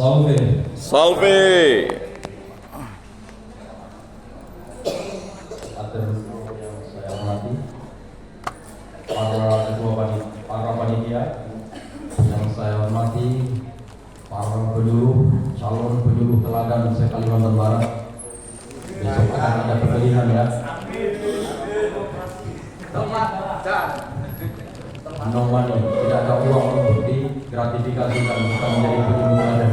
Salve. Salve. Atur yang saya hormati, para panitia yang saya hormati, para penyuluh, calon penyuluh teladan se-Kalimantan Barat. Besok akan ada pemilihan ya. No money, tidak ada uang untuk digratifikasikan, bukan menjadi penyuluh teladan.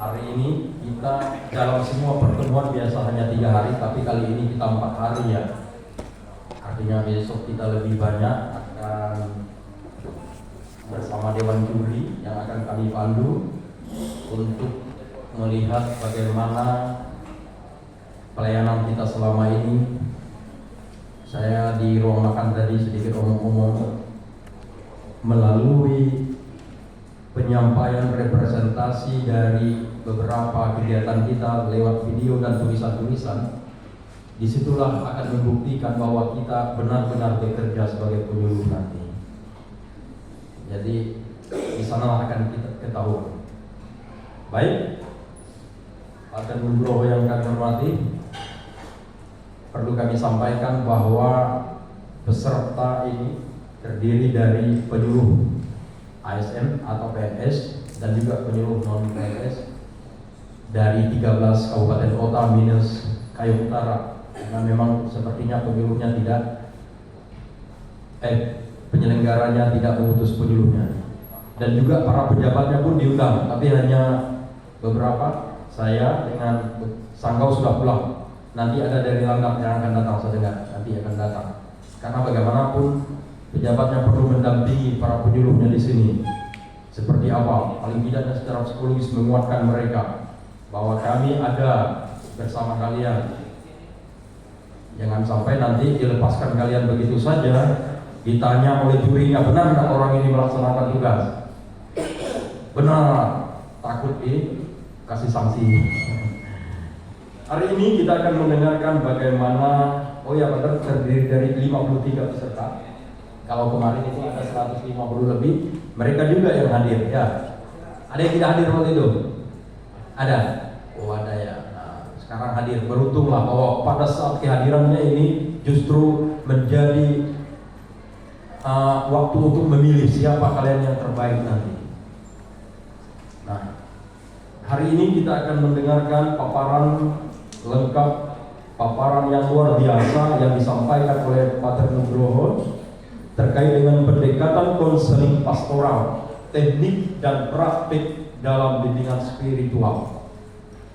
Hari ini kita dalam semua pertemuan biasa hanya 3 hari, tapi kali ini kita 4 hari ya. Artinya besok kita lebih banyak akan bersama Dewan Juri yang akan kami pandu untuk melihat bagaimana pelayanan kita selama ini. Saya di ruang makan tadi sedikit omong-omong melalui penyampaian representasi dari beberapa kegiatan kita lewat video dan tulisan-tulisan. Disitulah akan membuktikan bahwa kita benar-benar bekerja sebagai penyuluh nanti. Jadi di sana akan kita ketahui. Baik, Pak Nugroho yang kami hormati, perlu kami sampaikan bahwa peserta ini terdiri dari penyuluh ASN atau PNS dan juga penyuluh non PNS dari 13 kabupaten kota minus Kayong Utara, karena memang sepertinya penyuluhnya penyelenggaranya tidak mengutus penyuluhnya, dan juga para pejabatnya pun diundang, tapi hanya beberapa. Saya dengan Sanggau sudah pulang. Nanti ada dari Langkat yang akan datang, saya dengar nanti akan datang. Karena bagaimanapun pejabatnya perlu mendampingi para penyuluhnya di sini. Seperti apa? Paling tidaknya secara psikologis menguatkan mereka bahwa kami ada bersama kalian. Jangan sampai nanti dilepaskan kalian begitu saja, ditanya oleh jurinya, benar nggak orang ini melaksanakan tugas? Benar, takut dikasih sanksi. Hari ini kita akan mendengarkan bagaimana, benar, terdiri dari 53 peserta. Kalau kemarin itu ada 150 lebih, mereka juga yang hadir ya. Ada yang tidak hadir waktu itu? Ada? Oh ada ya. Nah, sekarang hadir, beruntunglah bahwa pada saat kehadirannya ini justru menjadi waktu untuk memilih siapa kalian yang terbaik nanti. Nah, hari ini kita akan mendengarkan paparan lengkap, paparan yang luar biasa yang disampaikan oleh Pak Nugroho terkait dengan pendekatan konseling pastoral, teknik dan praktik dalam bimbingan spiritual.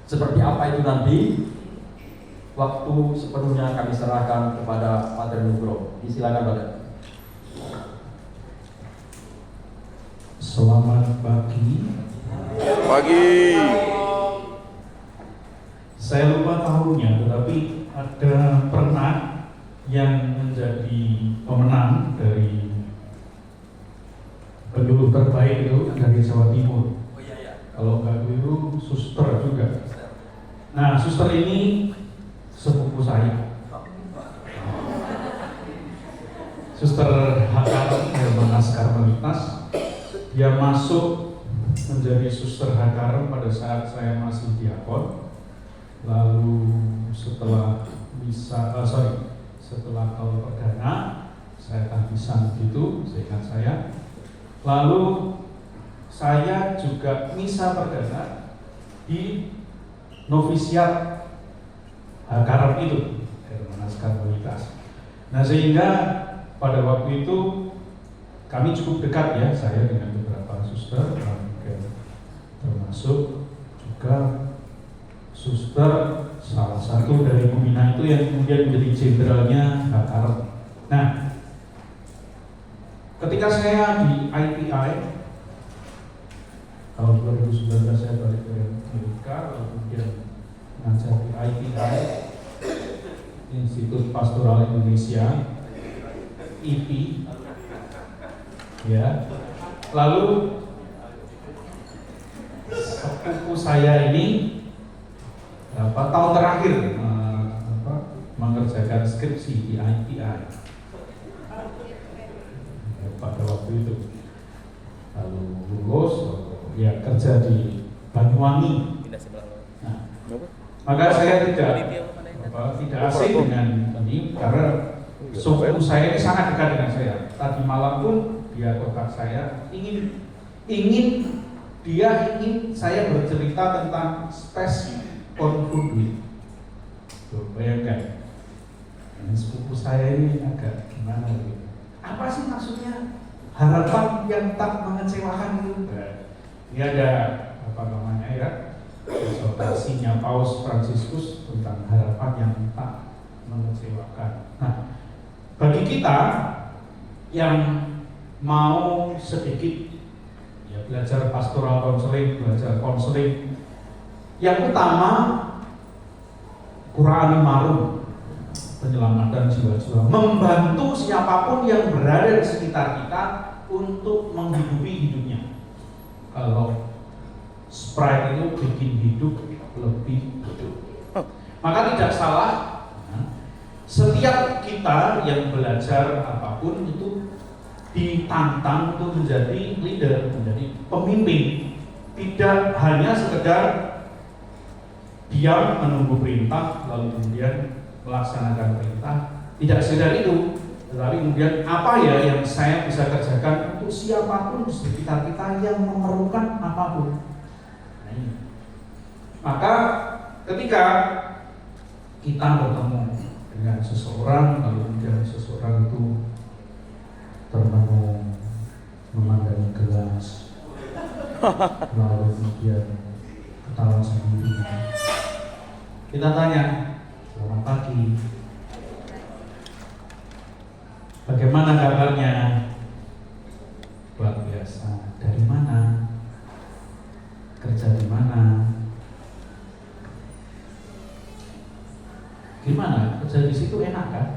Seperti apa itu nanti? Waktu sepenuhnya kami serahkan kepada Pak Nugroho. Silakan Pak. Selamat pagi. Pagi. Saya lupa tahunnya, tetapi ada pernah yang menjadi pemenang dari penyuluh terbaik itu dari Jawa Timur. Kalau nggak keliru, suster juga. Nah, suster ini sepupu saya. Suster HKR Hermanas Karmelitas. Dia masuk menjadi suster HKR pada saat saya masih diakon. Lalu setelah setelah kalau perdana saya tahbisan gitu, seingat saya. Lalu saya juga misa perdana di novisiat HKR itu, Hermanas Karmelitas. Nah, sehingga pada waktu itu kami cukup dekat ya, saya dengan beberapa suster, termasuk juga suster salah satu dari pembina itu yang kemudian menjadi jenderalnya HKR. Nah, ketika saya di IPI tahun 2019 saya balik ke Amerika, lalu kemudian mengajar di IPI, Institut Pastoral Indonesia, IP, ya. Lalu sepupu saya ini berapa tahun terakhir mengerjakan skripsi di IPI pada waktu itu. Lalu lulus, kerja di Banyuwangi. Nah, maka saya tidak asing dengan ini karena suku saya ini sangat dekat dengan saya. Tadi malam pun dia kontak saya ingin saya bercerita tentang space conduit. Tuh, bayangkan. Dan sepupu saya ini agak gimana gitu. Apa sih maksudnya harapan yang tak mengecewakan itu? Ini ada apa namanya ya? Eksortasinya Paus Fransiskus tentang harapan yang tak mengecewakan. Nah, bagi kita yang mau sedikit ya belajar pastoral counseling, belajar konseling, yang utama Qur'an Marum, penyelamatan jiwa-jiwa, membantu siapapun yang berada di sekitar kita untuk menghidupi hidupnya. Kalau Sprite itu bikin hidup lebih hidup, maka tidak salah. Setiap kita yang belajar apapun itu ditantang untuk menjadi leader, menjadi pemimpin. Tidak hanya sekedar diam menunggu perintah lalu kemudian melaksanakan perintah, tidak sekedar itu, tetapi kemudian apa ya yang saya bisa kerjakan untuk siapapun di sekitar kita yang memerlukan apapun. Nah, ini. Maka ketika kita bertemu dengan seseorang lalu kemudian seseorang itu termenung memandangi gelas lalu kemudian ketawa sendiri, kita tanya, selamat pagi, bagaimana kabarnya? Luar biasa. Dari mana? Kerja di mana? Gimana? Kerja di situ enak kan?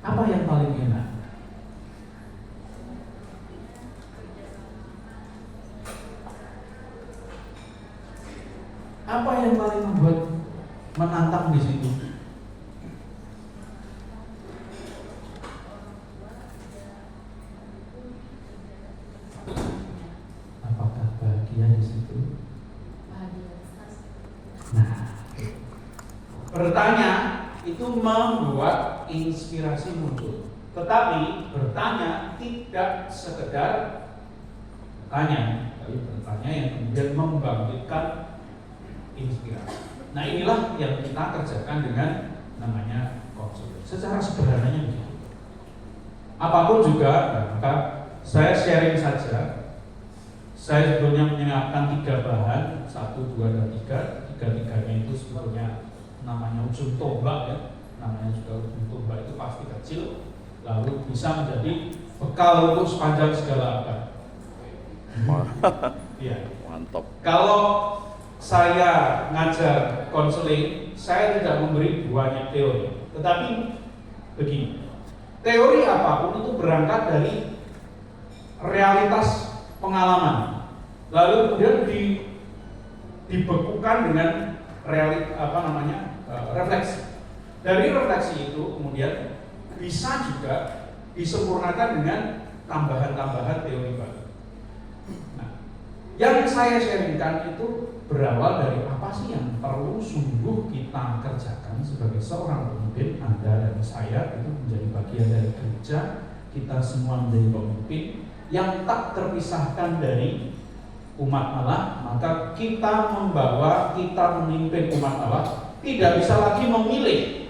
Apa yang paling enak? Apa yang paling membuat menantang di situ? Apakah bahagia di situ? Nah, bertanya itu membuat inspirasi muncul. Tetapi bertanya tidak sekedar bertanya, tapi bertanya yang kemudian membangkitkan inspirasi. Nah, inilah yang kita kerjakan dengan namanya konseling. Secara sederhananya begitu. Apapun juga, maka saya sharing saja. Saya sebetulnya menyiapkan 3 bahan, 1, 2, dan 3. 3-3-nya itu sebetulnya namanya ujung tombak ya. Namanya juga ujung tombak itu pasti kecil, lalu bisa menjadi bekal untuk sepanjang segala abad. Iya. Mantap. Kalau saya ngajar konseling, saya tidak memberi banyak teori, tetapi begini, teori apapun itu berangkat dari realitas pengalaman, lalu kemudian dibekukan dengan refleksi. Dari refleksi itu kemudian bisa juga disempurnakan dengan tambahan-tambahan teori baru. Nah, yang saya sharingkan itu berawal dari apa sih yang perlu sungguh kita kerjakan sebagai seorang pemimpin. Anda dan saya itu menjadi bagian dari gereja, kita semua menjadi pemimpin yang tak terpisahkan dari umat Allah. Maka kita memimpin umat Allah tidak bisa lagi memilih.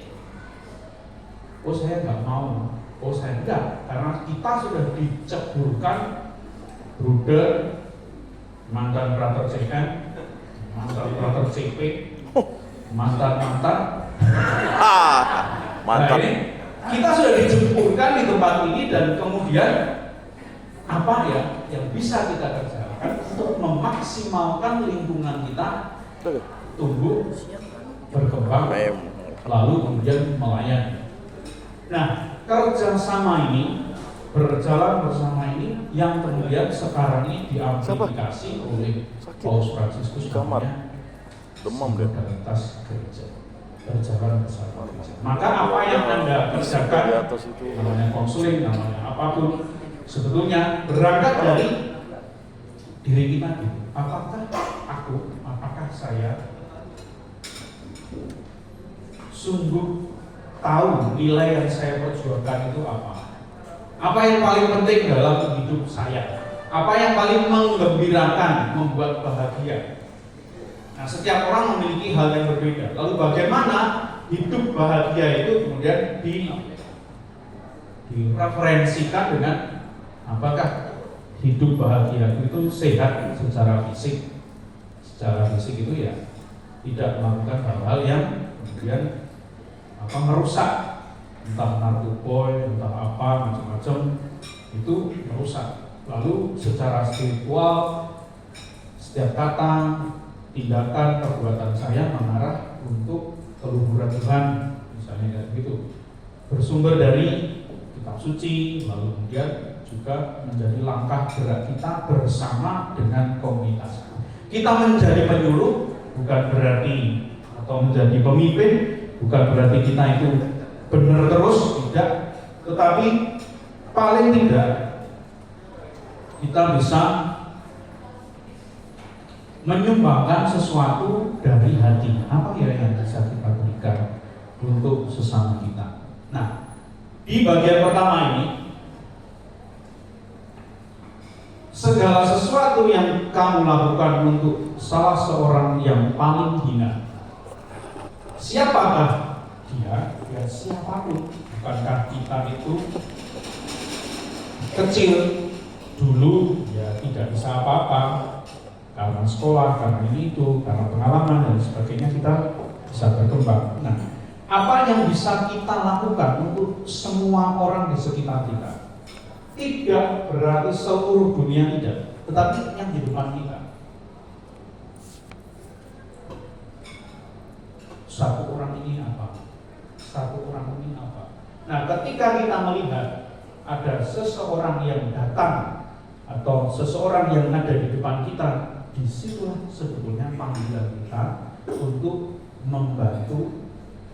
Oh, saya nggak mau, oh saya enggak, karena kita sudah diceburkan bruder, mantan operator CN, mantan operator CP, mantan. Mantap. Nah, ini kita sudah dijempurkan di tempat ini dan kemudian apa ya yang bisa kita kerjakan untuk memaksimalkan lingkungan kita tumbuh, berkembang, lalu kemudian melayani. Nah, kerjasama ini, berjalan bersama ini yang kemudian sekarang ini diamplifikasi oleh Paus Fransiskus namanya solidaritas gereja, berjalan bersama gereja. Maka apa yang Anda kerjakan, namanya konseling, namanya apapun, sebetulnya berangkat dari diri kita dulu. Apakah saya sungguh tahu nilai yang saya perjuangkan itu apa? Apa yang paling penting dalam hidup saya? Apa yang paling menggembirakan, membuat bahagia? Nah, setiap orang memiliki hal yang berbeda. Lalu bagaimana hidup bahagia itu kemudian direferensikan dengan apakah hidup bahagia itu sehat secara fisik? Secara fisik itu ya tidak melakukan hal-hal yang kemudian merusak, entah narkoba, entah apa macam-macam, itu merusak. Lalu secara spiritual, setiap kata, tindakan, perbuatan saya mengarah untuk keluhuran Tuhan, misalnya kayak gitu, bersumber dari kitab suci, lalu kemudian juga menjadi langkah gerak kita bersama dengan komunitas. Kita menjadi penyuluh bukan berarti, atau menjadi pemimpin bukan berarti kita itu benar terus, tidak, tetapi paling tidak kita bisa menyumbangkan sesuatu dari hati. Apa ya yang bisa kita berikan untuk sesama kita? Nah, di bagian pertama ini, segala sesuatu yang kamu lakukan untuk salah seorang yang paling hina, siapakah dia? Ya siapapun. Bukankah kita itu kecil dulu ya tidak bisa apa-apa karena sekolah, karena ini itu, karena pengalaman dan sebagainya, kita bisa berkembang. Nah, apa yang bisa kita lakukan untuk semua orang di sekitar kita? Tidak berarti seluruh dunia, tidak, tetapi yang di depan kita. Satu orang ini apa? Satu orang ini apa? Nah, ketika kita melihat ada seseorang yang datang atau seseorang yang ada di depan kita, disitulah sebetulnya panggilan kita untuk membantu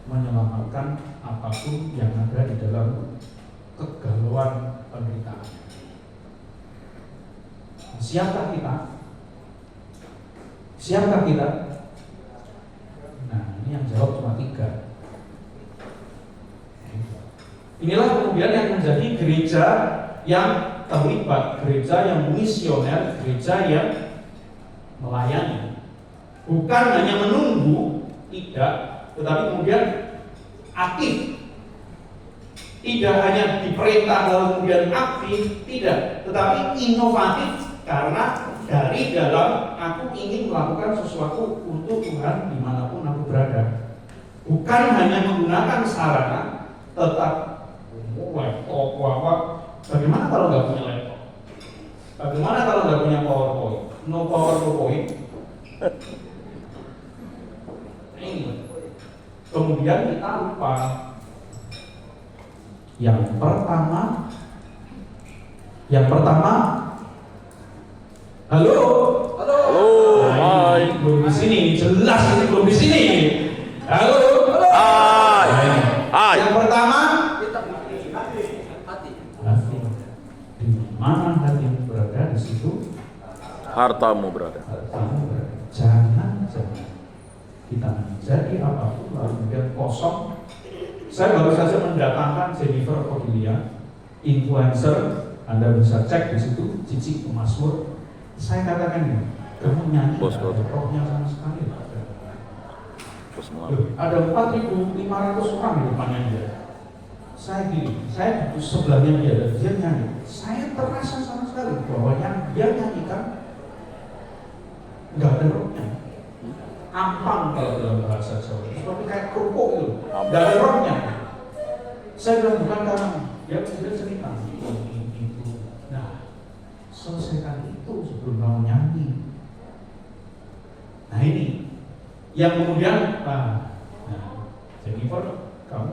menyelamatkan apapun yang ada di dalam kegalauan penderitaan. Siapkah kita? Siapkah kita? Nah, ini yang jawab cuma 3. Inilah kemudian yang menjadi gereja yang terlibat, gereja yang misioner, gereja yang melayani. Bukan hanya menunggu, tidak, tetapi kemudian aktif. Tidak hanya diperintah lalu kemudian aktif, tidak, tetapi inovatif, karena dari dalam aku ingin melakukan sesuatu untuk Tuhan dimanapun aku berada. Bukan hanya menggunakan sarana, tetap laptop apa. Bagaimana kalau nggak punya laptop? Bagaimana kalau nggak punya PowerPoint? No PowerPoint. Ini. Kemudian kita lupa. Yang pertama, halo, hai. Belum di sini, jelas ini belum di sini. Halo, Hai. Yang pertama, hati. Di mana hatimu berada, di situ Hartamu berada. Jangan kita menjadi apapun lalu kemudian kosong. Saya baru saja mendatangkan Jennifer Cordelia, influencer. Anda bisa cek di situ, Cici Pemasmur. Saya katakan ya, kamu nyanyi rohnya sama sekali. Ada 4.500 orang di depannya dia. Saya gini, saya di sebelahnya dia dan dia nyanyi. Saya terasa sama sekali bahwa yang dia nyanyikan nggak ada rohnya. Ampang kalau dalam bahasa Jawa, seperti kayak kerupuk itu, nggak ada rohnya. Saya bilang bukan karena dia cerita itu. Nah, selesaikan itu sebelum kamu nyanyi. Nah ini yang kemudian, Jennifer, kamu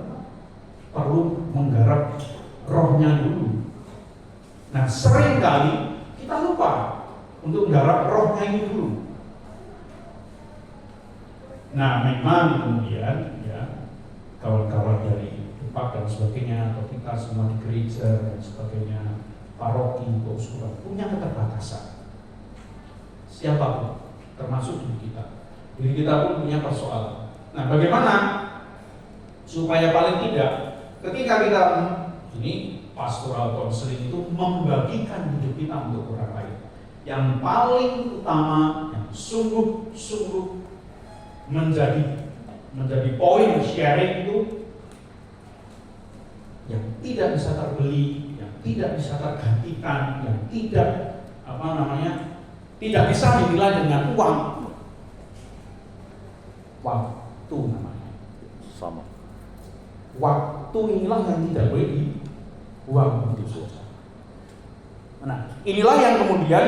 perlu menggarap rohnya dulu. Nah, seringkali kita lupa untuk menggarap rohnya ini dulu. Nah, memang kemudian ya kawan-kawan dari Pak dan sebagainya, atau kita semua di gereja dan sebagainya, paroki, keuskupan punya keterbatasan. Siapapun, termasuk diri kita. Diri kita pun punya persoalan. Nah, bagaimana supaya paling tidak ketika kita ini pastoral counseling itu membagikan hidup kita untuk orang lain. Yang paling utama, yang sungguh-sungguh menjadi poin sharing itu yang tidak bisa terbeli, yang tidak bisa tergantikan, yang tidak tidak bisa dinilai dengan uang. Waktu namanya. Sama. Waktu inilah yang tidak boleh dibuang begitu saja. Nah, inilah yang kemudian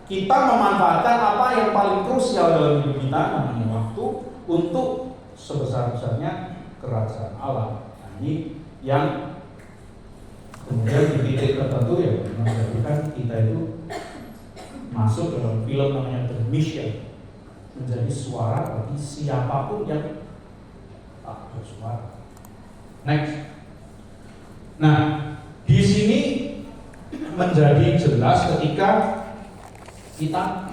kita memanfaatkan apa yang paling krusial dalam hidup kita, namanya waktu, untuk sebesar-besarnya kerajaan Allah. Nah, ini yang kemudian di titik tertentu ya menjadikan kita itu masuk dalam film namanya The Mission, menjadi suara bagi siapapun yang tak bersuara. Next. Nah, di sini menjadi jelas ketika kita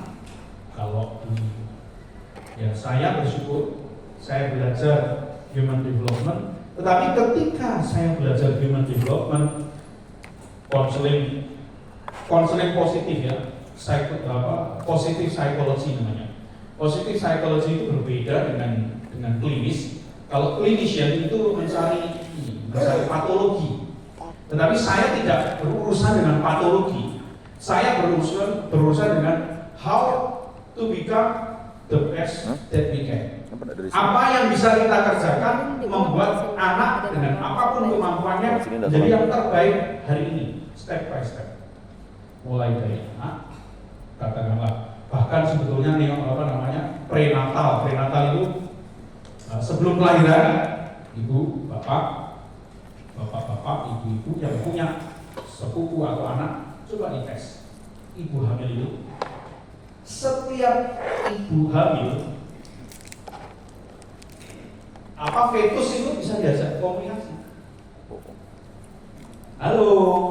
saya bersyukur saya belajar human development, tetapi ketika saya belajar human development, konseling positif ya, positif psychology namanya. Positif psychology itu berbeda dengan klinis. Kalau clinician itu mencari patologi, tetapi saya tidak berurusan dengan patologi. Saya berurusan dengan how to become the best that we can. Apa yang bisa kita kerjakan membuat anak dengan apapun kemampuannya menjadi yang terbaik hari ini, step by step. Mulai dari anak, katakanlah, bahkan sebetulnya prenatal itu sebelum kelahiran, ibu, bapak, ibu-ibu yang punya sepupu atau anak, coba dites. Ibu hamil itu, setiap ibu hamil, fetus itu bisa diajak komunikasi. Halo,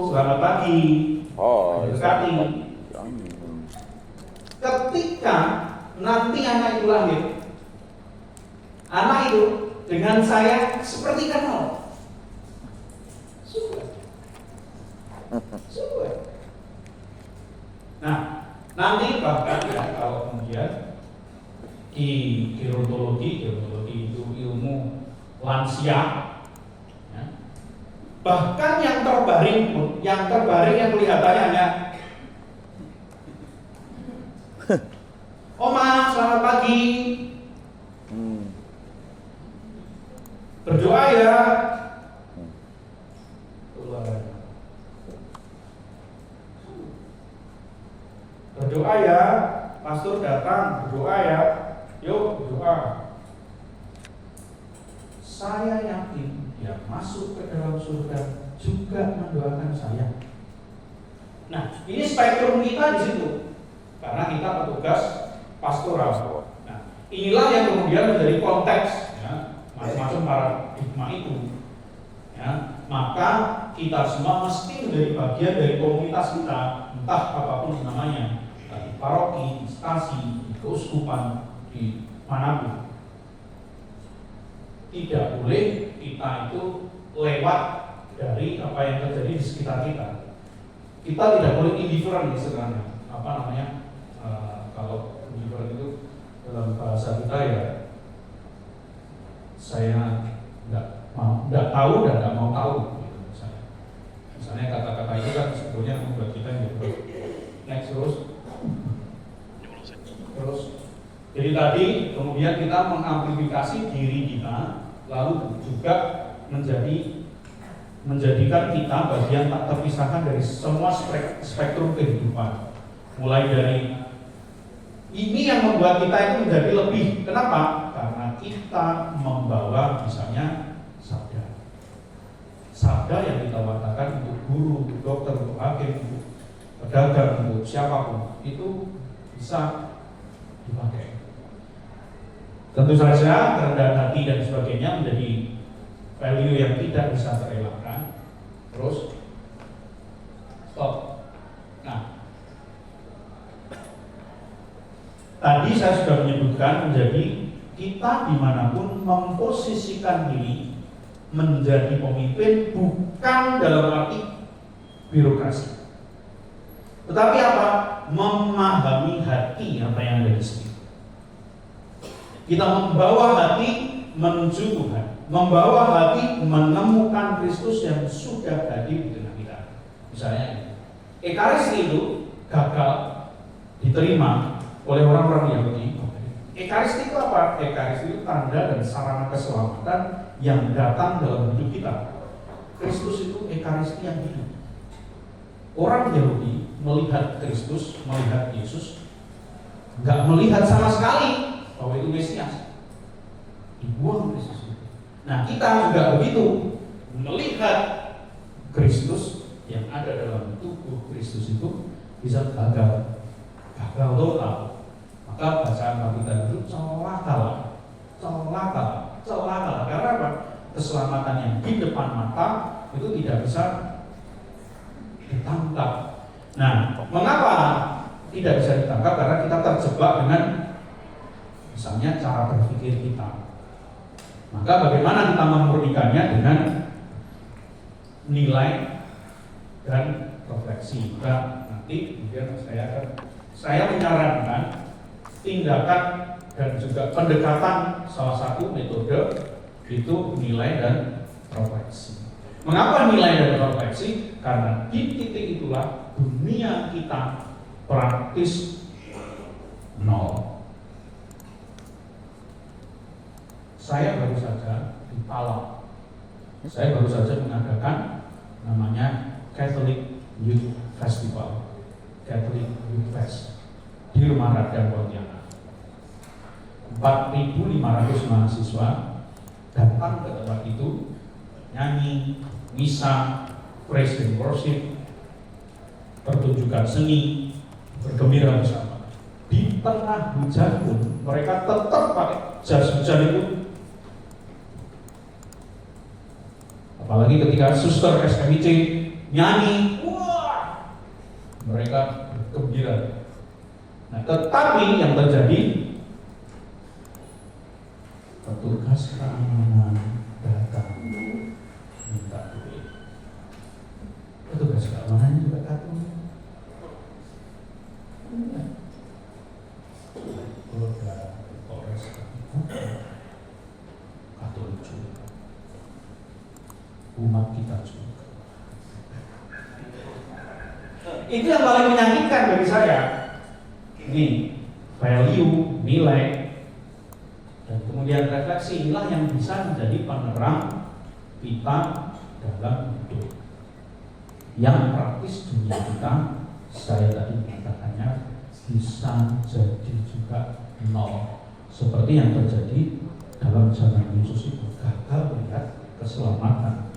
selamat pagi. Ketika nanti anak itu lahir, anak itu dengan saya seperti kenal. Sudah. Nah, nanti bahkan ya, kalau kemudian di gerontologi itu ilmu lansia, ya, bahkan yang terbaring yang kelihatannya hanya Oma, selamat pagi. Berdoa ya. Berdoa ya, pastor datang, berdoa ya. Yuk, berdoa. Saya yakin yang masuk ke dalam surga juga mendoakan saya. Nah, ini spektrum kita di situ. Karena kita petugas pastoral. Nah, inilah yang kemudian menjadi konteks ya, masing-masing paradigma itu. Ya, maka kita semua mesti menjadi bagian dari komunitas kita, entah apapun namanya, di paroki, instansi, di keuskupan, di manapun. Tidak boleh kita itu lewat dari apa yang terjadi di sekitar kita. Kita tidak boleh indifferent sebenarnya. Kalau indifferent itu dalam bahasa kita ya, saya nggak tahu dan nggak mau tahu. Misalnya kata-kata itu kan sebetulnya membuat kita yang next terus. Jadi tadi kemudian kita mengamplifikasi diri kita, lalu juga menjadikan kita bagian tak terpisahkan dari semua spektrum kehidupan. Mulai dari ini yang membuat kita itu menjadi lebih. Kenapa? Karena kita membawa misalnya sabda yang kita wartakan untuk guru, untuk dokter, untuk hakim, untuk pedagang, untuk siapapun, itu bisa dipakai. Tentu saja kerendahan hati dan sebagainya menjadi value yang tidak bisa terelakkan. Terus stop. Tadi saya sudah menyebutkan menjadi kita dimanapun memposisikan diri menjadi pemimpin bukan dalam arti birokrasi, tetapi apa? Memahami hati apa yang ada di sini. Kita membawa hati menuju Tuhan, membawa hati menemukan Kristus yang sudah hadir di tengah kita. Misalnya, Ekaristi itu gagal diterima oleh orang-orang Yahudi. Ekaristi itu apa? Ekaristi itu tanda dan sarana keselamatan yang datang dalam hidup kita. Kristus itu Ekaristi yang hidup. Orang Yahudi melihat Kristus, melihat Yesus, nggak melihat sama sekali bahwa itu Mesias. Dibuang Kristus itu. Nah, kita juga begitu, melihat Kristus yang ada dalam tubuh Kristus itu bisa gagal total. Maka bacaan kita itu celaka. Karena apa? Keselamatan yang di depan mata itu tidak bisa ditangkap. Nah, mengapa tidak bisa ditangkap? Karena kita terjebak dengan misalnya cara berpikir kita. Maka bagaimana kita memurnikannya dengan nilai dan refleksi. Maka nanti kemudian saya menyarankan tindakan dan juga pendekatan salah satu metode itu nilai dan refleksi. Mengapa nilai dan refleksi? Karena di titik itulah dunia kita praktis nol. Saya baru saja di Palau. Saya baru saja mengadakan namanya Catholic Youth Festival, Catholic Youth Fest di Rumah Rakyat Pontianak. 4.500 mahasiswa datang ke tempat itu, nyanyi, misa, praise and worship, pertunjukan seni, bergembira bersama. Di tengah hujan pun mereka tetap pakai jas hujan itu. Apalagi ketika suster SMIC nyanyi, wah, mereka bergembira. Nah, tetapi yang terjadi, petugas keamanan datang minta duit. Petugas keamanan juga datang. Polres Katolik juga, umat kita juga. Itu yang paling menyakitkan bagi saya. Ini value, nilai, dan kemudian refleksi, inilah yang bisa menjadi penerang kita dalam hidup. Yang praktis dunia kita, saya tadi mengatakannya, bisa jadi juga nol. Seperti yang terjadi dalam zaman Yesus itu, gagal melihat keselamatan.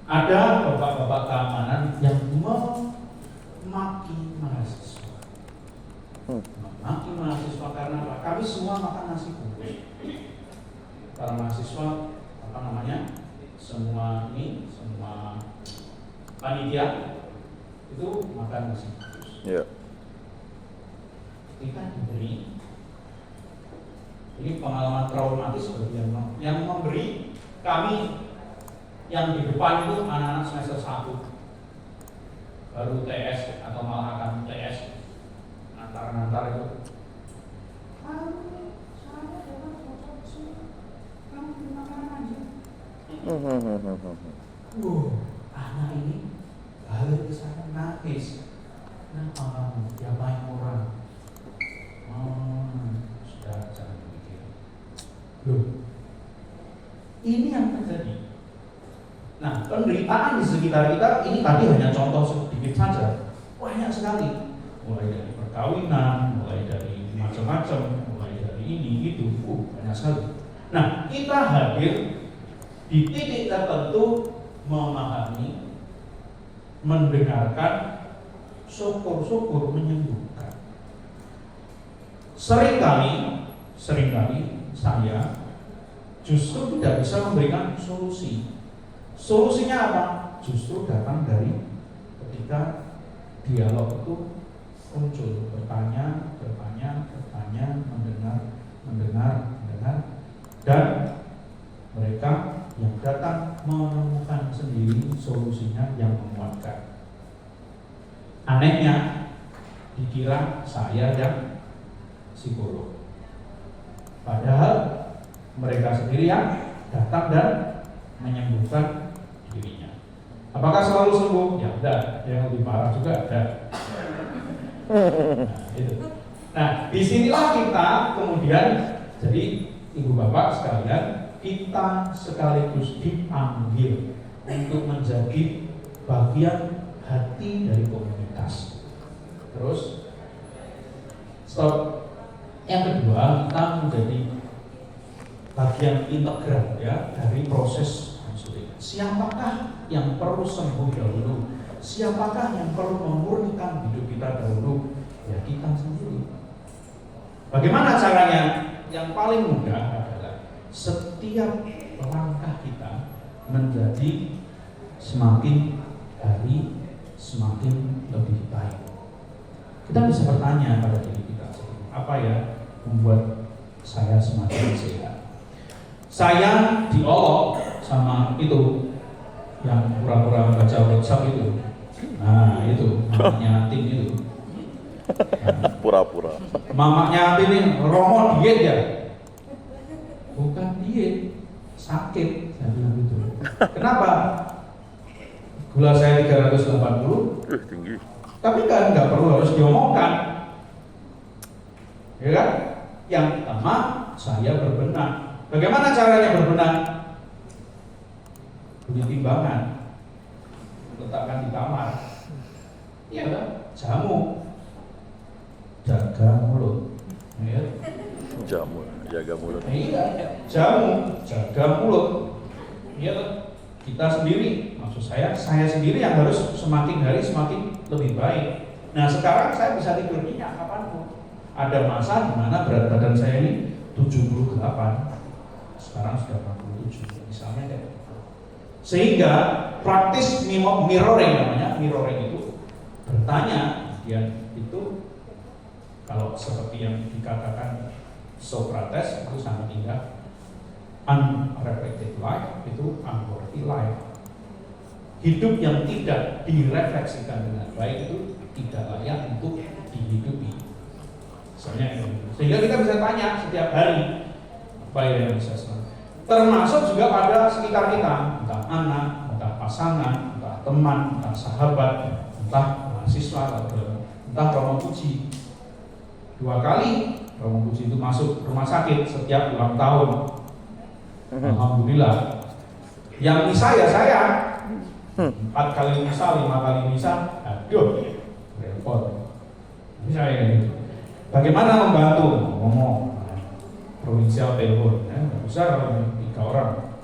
Ada bapak-bapak keamanan yang memaki mahasiswa. Memaki mahasiswa karena apa? Kami semua makan nasi kuning. Para mahasiswa semua panitia itu makan nasi kuning. Yeah. Kita diberi, ini pengalaman traumatis bagi yang memberi kami. Yang di depan itu anak-anak semester 1 baru TS atau malah akan TS, antar itu. Anak ini balik ke sana nangis. Kenapa kamu diapain orang? Sudah jangan pikir. Loh, ini yang terjadi. Nah, penderitaan di sekitar kita ini tadi hanya contoh sedikit saja, banyak sekali. Mulai dari perkawinan, mulai dari macam-macam, mulai dari ini itu, banyak sekali. Nah, kita hadir di titik tertentu, memahami, mendengarkan, syukur-syukur menyembuhkan. Seringkali saya justru tidak bisa memberikan solusi. Solusinya apa? Justru datang dari ketika dialog itu muncul bertanya, mendengar, dan mereka yang datang menemukan sendiri solusinya yang memuatkan. Anehnya, dikira saya yang psikolog. Padahal mereka sendiri yang datang dan menyembuhkan dirinya. Apakah selalu sembuh? Ya enggak, yang lebih parah juga ada. Nah, itu. Nah, disinilah kita kemudian, jadi ibu bapak sekalian, kita sekaligus dipanggil untuk menjadi bagian hati dari komunitas. Terus, stop. Yang kedua, kita menjadi bagian integral ya dari proses konseling. Siapakah yang perlu sembuh dahulu? Siapakah yang perlu memurnikan hidup kita dahulu? Ya kita sendiri. Bagaimana caranya? Yang paling mudah adalah setiap langkah kita menjadi semakin hari semakin lebih baik. Kita bisa bertanya pada diri kita, apa ya membuat saya semakin sehat? Saya diolok sama itu yang pura-pura baca WhatsApp itu. Nah itu mamanya Tim itu. Nah, Pura-pura. mamanya Tim ini Romo diet ya? Bukan diet, sakit. Saya bilang gitu. Kenapa? Gula saya 380. Tinggi. Tapi kan nggak perlu harus diomongkan, ya kan? Yang pertama saya berbenah. Bagaimana caranya berbenah? Beli timbangan, letakkan di kamar. Iya kan? Jamu, jaga mulut. Ya. Jamu, jaga mulut. Iya, jamu, jaga mulut. Iya kan? Kita sendiri, maksud saya sendiri yang harus semakin hari semakin lebih baik. Nah sekarang saya bisa tidur nyenyak kapanpun. Ada masa di mana berat badan saya ini 78, sekarang sudah 47 misalnya kayak gitu. Sehingga praktis mirroring namanya, mirroring itu bertanya, kemudian itu kalau seperti yang dikatakan Socrates itu sangat indah. Unreflected life itu unworthy life. Hidup yang tidak direfleksikan dengan baik itu tidak layak untuk dihidupi. Sehingga kita bisa tanya setiap hari apa yang bisa selalu. Termasuk juga pada sekitar kita, entah anak, entah pasangan, entah teman, entah sahabat, entah mahasiswa, entah Romo Puji. 2 kali Romo Puji itu masuk rumah sakit setiap ulang tahun. Alhamdulillah. Yang misa ya saya 4 kali misa, 5 kali misa, aduh repot. Saya gitu. Bagaimana membantu? Ngomong provinsial telepon, nggak bisa kalau 3 orang,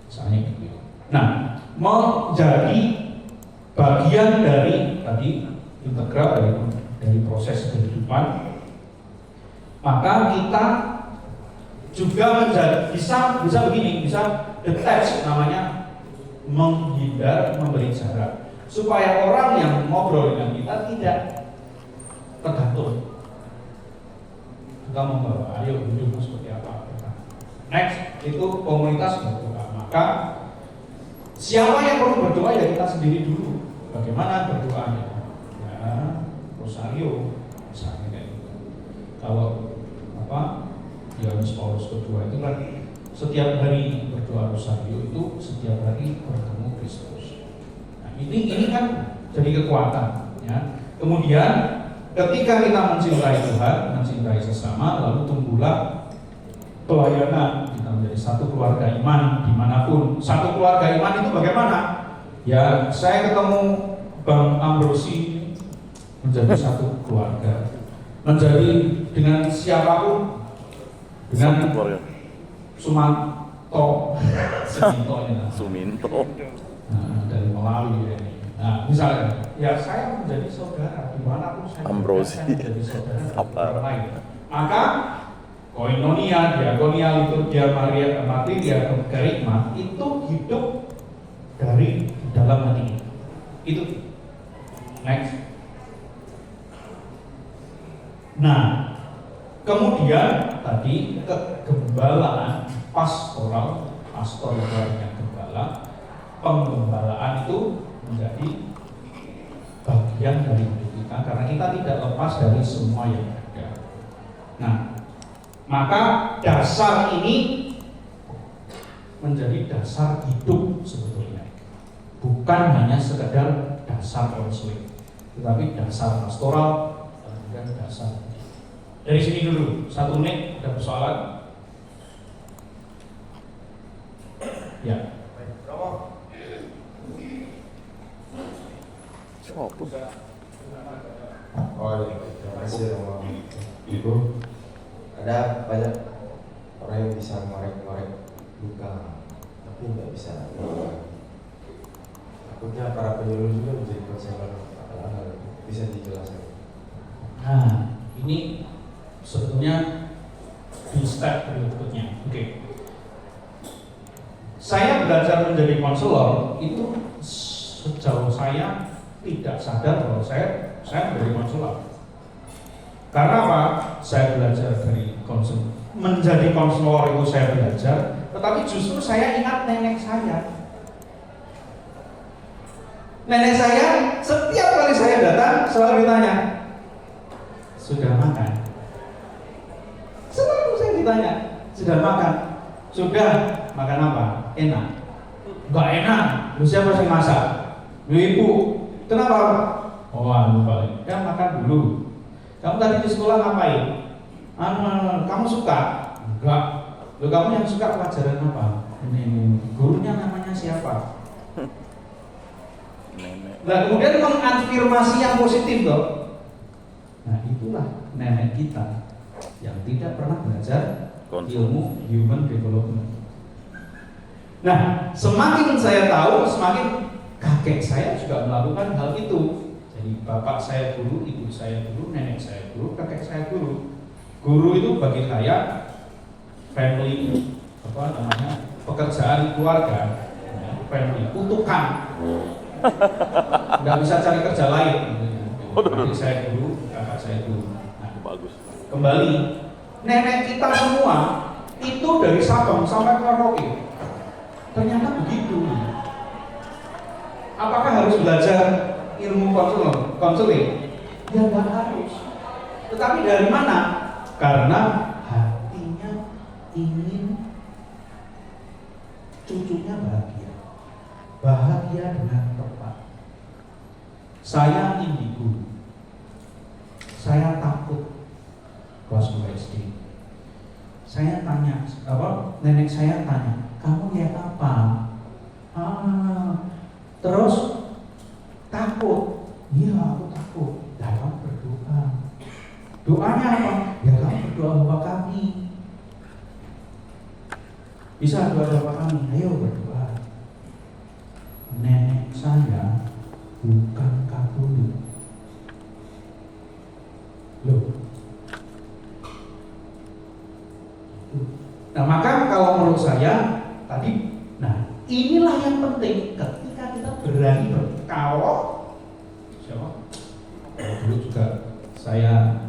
misalnya gitu. Nah, menjadi bagian dari tadi integral dari proses kehidupan, maka kita juga bisa begini, bisa detach namanya, menghindar, memberi jarak supaya orang yang ngobrol dengan kita tidak tergantung. Kita membawa, ayo hidupmu seperti apa. Next itu komunitas berdoa. Maka siapa yang perlu berdoa ya kita sendiri dulu. Bagaimana berdoanya? Ya rosario misalnya kayak gitu. Kalau Yohanes Paulus kedua itu kan setiap hari berdoa rosario itu setiap hari bertemu Kristus. Nah, ini kan jadi kekuatan ya. Kemudian ketika kita mencintai Tuhan, mencintai sesama, lalu tumbuhlah pelayanan. Kita menjadi satu keluarga iman dimanapun. Satu keluarga iman itu bagaimana? Ya saya ketemu Bang Ambrosi menjadi satu keluarga, menjadi dengan siapapun, dengan Sumanto, Suminto. Nah, dari Melawi ya. Nah, misalnya, ya saya menjadi saudara dimanapun saya Ambrosi. saya menjadi saudara Apa? orang lain. Maka koinonia, diakonia, liturgia, Maria, materia, kerikma itu hidup dari dalam hati. Itu next. Nah, kemudian tadi kegembalaan pastoral, pastor itu artinya gembala, penggembalaan itu menjadi bagian dari hidup kita karena kita tidak lepas dari semua yang ada. Nah, maka dasar ini menjadi dasar hidup sebetulnya, bukan hanya sekedar dasar konseling, tetapi dasar pastoral dan dasar. Dari sini dulu, 1 menit, ada persoalan? Ya. Oh, terima kasih Romo. Ibu, ada banyak orang yang bisa ngorek-ngorek luka, tapi nggak bisa. Takutnya para penyuluh juga menjadi konselor. Bisa dijelaskan? Nah, ini sebetulnya di step berikutnya. Oke. Saya belajar menjadi konselor itu sejauh saya tidak sadar bahwa saya menjadi konselor. Karena apa? Saya belajar dari menjadi konselor itu saya belajar, tetapi justru saya ingat nenek saya. Nenek saya setiap kali saya datang selalu ditanya, sudah makan? Selalu saya ditanya, sudah makan? Sudah, makan apa? Enak? Enggak enak, lu siapa yang masak? Lu ibu. Kenapa? Oh, lupa. Ya makan dulu. Kamu tadi di sekolah ngapain? Kamu suka? Enggak. Lu kamu yang suka pelajaran apa? Ini gurunya namanya siapa? Nah, kemudian mengafirmasi yang positif toh. Nah, itulah nenek kita yang tidak pernah belajar ilmu human development. Nah, semakin saya tahu, semakin kakek saya juga melakukan hal itu. Jadi bapak saya guru, ibu saya guru, nenek saya guru, kakek saya guru. Guru itu bagi saya family, pekerjaan keluarga, family, kutukan. Nggak bisa cari kerja lain. Jadi saya guru, kakak saya guru. Nah, bagus. Kembali, nenek kita semua itu dari Sabang sampai ke Merauke. Ternyata begitu. Apakah harus belajar ilmu konseling? Ya nggak harus. Tetapi dari mana? Karena hatinya ingin cucunya bahagia dengan tepat. Saya indigo, saya takut kelas 2 SD. Saya tanya, nenek saya tanya, kamu lihat apa? Terus takut. Iya, aku takut. Ya, kamu berdoa. Doanya apa? Ya, kamu berdoa Bapa kami. Bisa doa Bapa kami. Ayo berdoa. Nenek saya bukan Katolik. Loh. Nah, maka kalau menurut saya tadi, nah inilah yang penting ketika kita berani kalau siapa? Dulu juga saya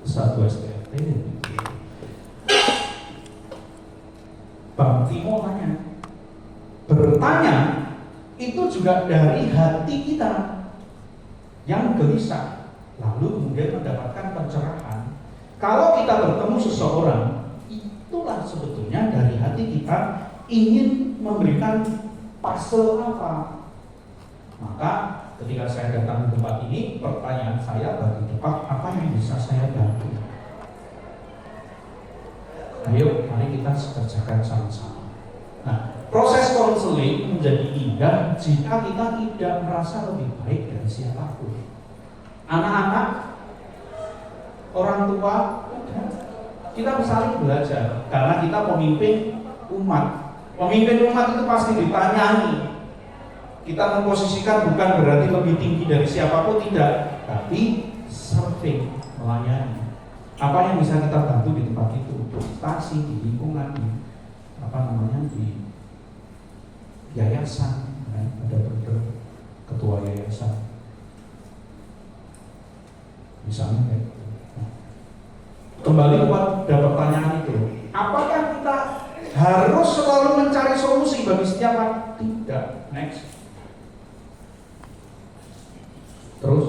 satu STFT. Bang Timo bertanya itu juga dari hati kita yang gelisah, lalu kemudian mendapatkan pencerahan. Kalau kita bertemu seseorang, itulah sebetulnya dari hati kita ingin memberikan puzzle apa. Maka ketika saya datang ke tempat ini, pertanyaan saya bagi Bapak, apa yang bisa saya bantu? Ayo, mari kita kerjakan sama-sama. Nah, proses konseling menjadi indah jika kita tidak merasa lebih baik dari siapapun. Anak-anak, orang tua, kita saling belajar karena kita pemimpin umat. Pemimpin umat itu pasti ditanyai. Kita memposisikan bukan berarti lebih tinggi dari siapapun, tidak, tapi serving, melayani. Apa yang bisa kita bantu di tempat itu, prestasi di lingkungan, di yayasan, ada ketua yayasan, misalnya kayak gitu. kembali kepada pertanyaan itu, apakah kita harus selalu mencari solusi bagi setiap hal? Tidak. Next. Terus